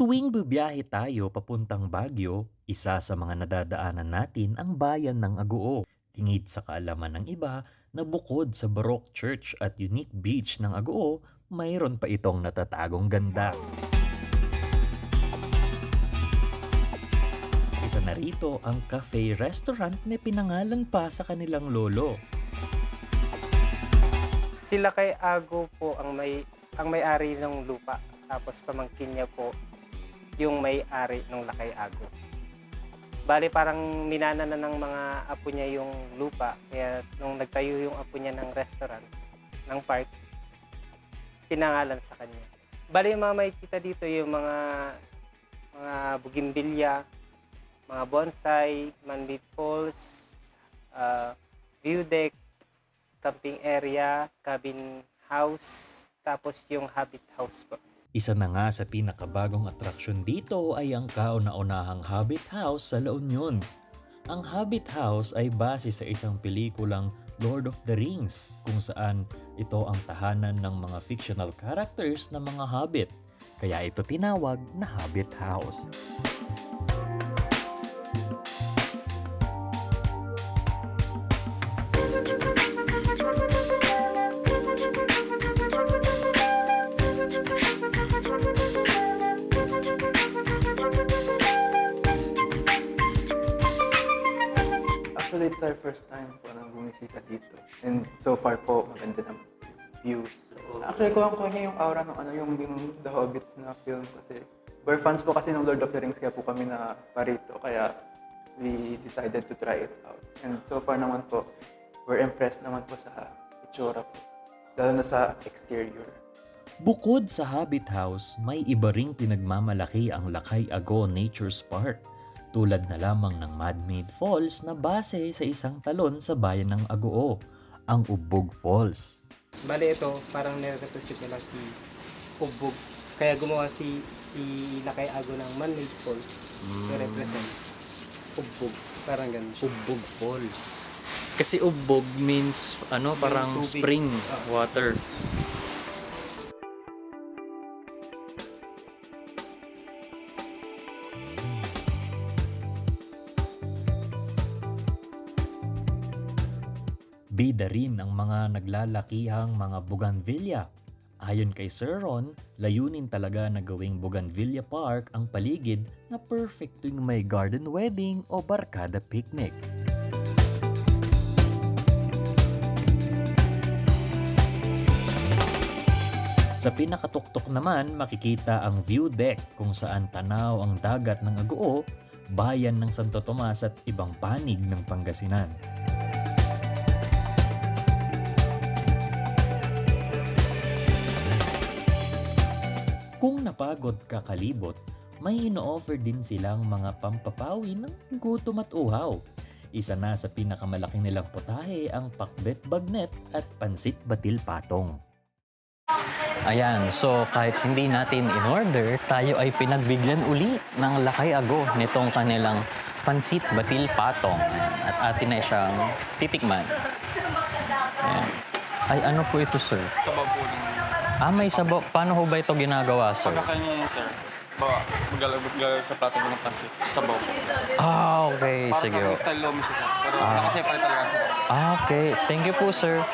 Tuwing bibiyahe tayo papuntang Baguio, isa sa mga nadadaanan natin ang bayan ng Agoo. Tingid sa kaalaman ng iba na bukod sa Baroque Church at unique beach ng Agoo, mayroon pa itong natatagong ganda. Isa na rito ang cafe restaurant na pinangalan pa sa kanilang lolo. Sila kay Ago po ang may-ari ng lupa. Tapos pamangkin niya po yung may-ari ng Lakay Ago. Bali parang minana na ng mga apo niya yung lupa. Kaya nung nagtayo yung apo niya ng restaurant, ng park, pinangalan sa kanya. Bali yung mga makikita dito yung mga bougainvillea, mga bonsai, man-made falls, view deck, camping area, cabin house, tapos yung habit house po. Isa na nga sa pinakabagong atraksyon dito ay ang kauna-unahang Hobbit House sa La Union. Ang Hobbit House ay base sa isang pelikulang Lord of the Rings kung saan ito ang tahanan ng mga fictional characters na mga hobbit. Kaya ito tinawag na Hobbit House. Actually, it's our first time po na bumisita dito. And so far po, maganda naman views. Actually, kuha niya yung aura ng yung The Hobbits na film kasi we're fans po kasi ng Lord of the Rings kaya po kami na parito. Kaya we decided to try it out. And so far naman po, we're impressed naman po sa itsura po. Lalo na sa exterior. Bukod sa Hobbit House, may iba ring pinagmamalaki ang Lakay Ago Nature's Park, tulad na lamang ng man-made falls na base sa isang talon sa bayan ng Agoo, ang Ubbog Falls. Bali ito, parang nire-represent nila si Ubbog. Kaya gumawa si Lakay Ago ng man-made falls. Nire-represent Ubbog. Parang ganun siya. Ubbog Falls. Kasi ubbog means parang tubig. spring water. Bida rin ang mga naglalakihang mga bougainvillea. Ayon kay Sir Ron, layunin talaga na gawing Bougainvillea Park ang paligid na perfect tuwing may garden wedding o barkada picnic. Sa pinakatuktok naman, makikita ang view deck kung saan tanaw ang dagat ng Agoo, bayan ng Santo Tomas at ibang panig ng Pangasinan. Kung napagod ka kalibot, may ino-offer din silang mga pampapawi ng gutom at uhaw. Isa na sa pinakamalaki nilang putahe ang pakbet bagnet at pansit batil patong. Ayan, so kahit hindi natin in-order, tayo ay pinagbigyan uli ng Lakay Ago nitong kanilang pansit batil patong. At atin na siyang titikman. Ayan. Ay, ano po ito, sir? Sabaw po ng May sabaw. Paano ho ba ito ginagawa, sir? pagkakain niya yun, sir. Magalag sa plato mo ng pansit. Sabaw po. Okay. Parang Sige. kami style lomi siya, sir. Pero nakaseparate talaga siya. Okay. Thank you po, sir.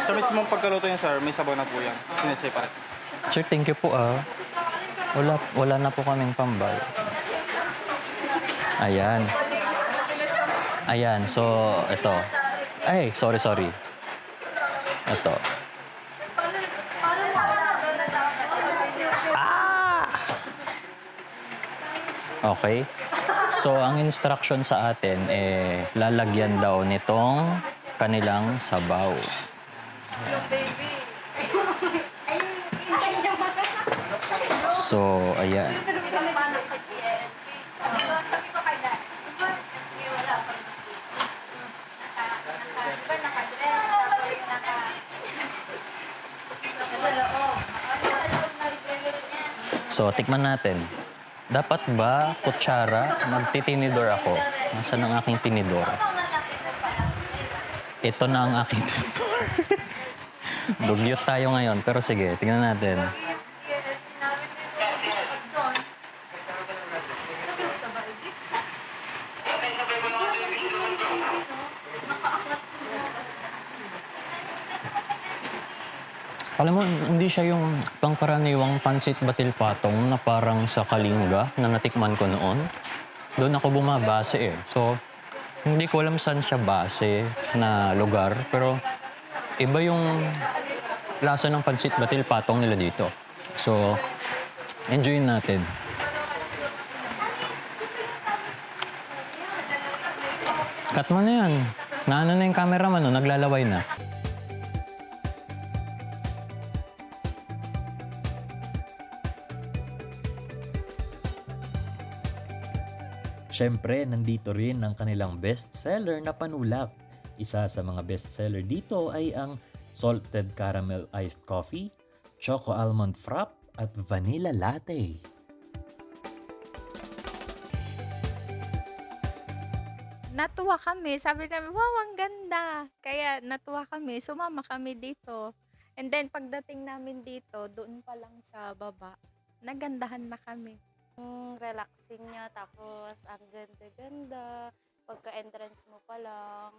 Sa mismong pagkaluto niya, sir, may sabaw na po yan. Sineseparate. Sir, thank you po, Wala na po kaming pambal. Ayan. Ayan, so, ito. Ay, sorry. Ito. Okay. So, ang instruction sa atin, lalagyan daw nitong kanilang sabaw. So, ayan. So, tikman natin. Dapat ba, kutsara, magtitinidor ako? Nasaan ang aking tinidor? Ito na ang aking tinidor. Dugyot tayo ngayon, pero sige, tingnan natin. Alam mo, hindi siya yung pangkaraniwang pansit batil patong na parang sa Kalinga na natikman ko noon. Doon ako bumabase eh. So, hindi ko alam saan siya base na lugar, pero iba yung lasa ng pansit batil patong nila dito. So, enjoy natin. Cut mo na yan. Naano na yung cameraman, no? Naglalaway na. Siyempre, nandito rin ang kanilang bestseller na panulak. Isa sa mga bestseller dito ay ang Salted Caramel Iced Coffee, Choco Almond Frap at Vanilla Latte. Natuwa kami. Sabi namin, wow, ang ganda. Kaya natuwa kami. Sumama kami dito. And then, pagdating namin dito, doon pa lang sa baba, nagandahan na kami. Relaxing niya, tapos ang ganda-ganda. Pagka-entrance mo pa lang.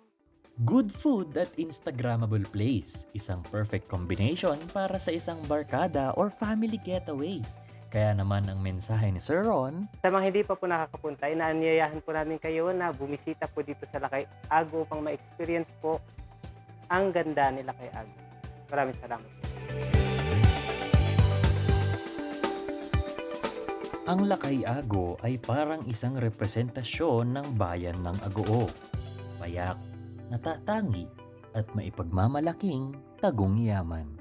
Good food at Instagrammable place. Isang perfect combination para sa isang barkada or family getaway. Kaya naman ang mensahe ni Sir Ron, Sa mga hindi pa po nakakapunta, inaanyayahan po namin kayo na bumisita po dito sa Lakay Ago upang ma-experience po ang ganda ni Lakay Ago. Maraming salamat. ang Lakay Ago ay parang isang representasyon ng bayan ng Agoo. Payak, natatangi at maipagmamalaking tagong yaman.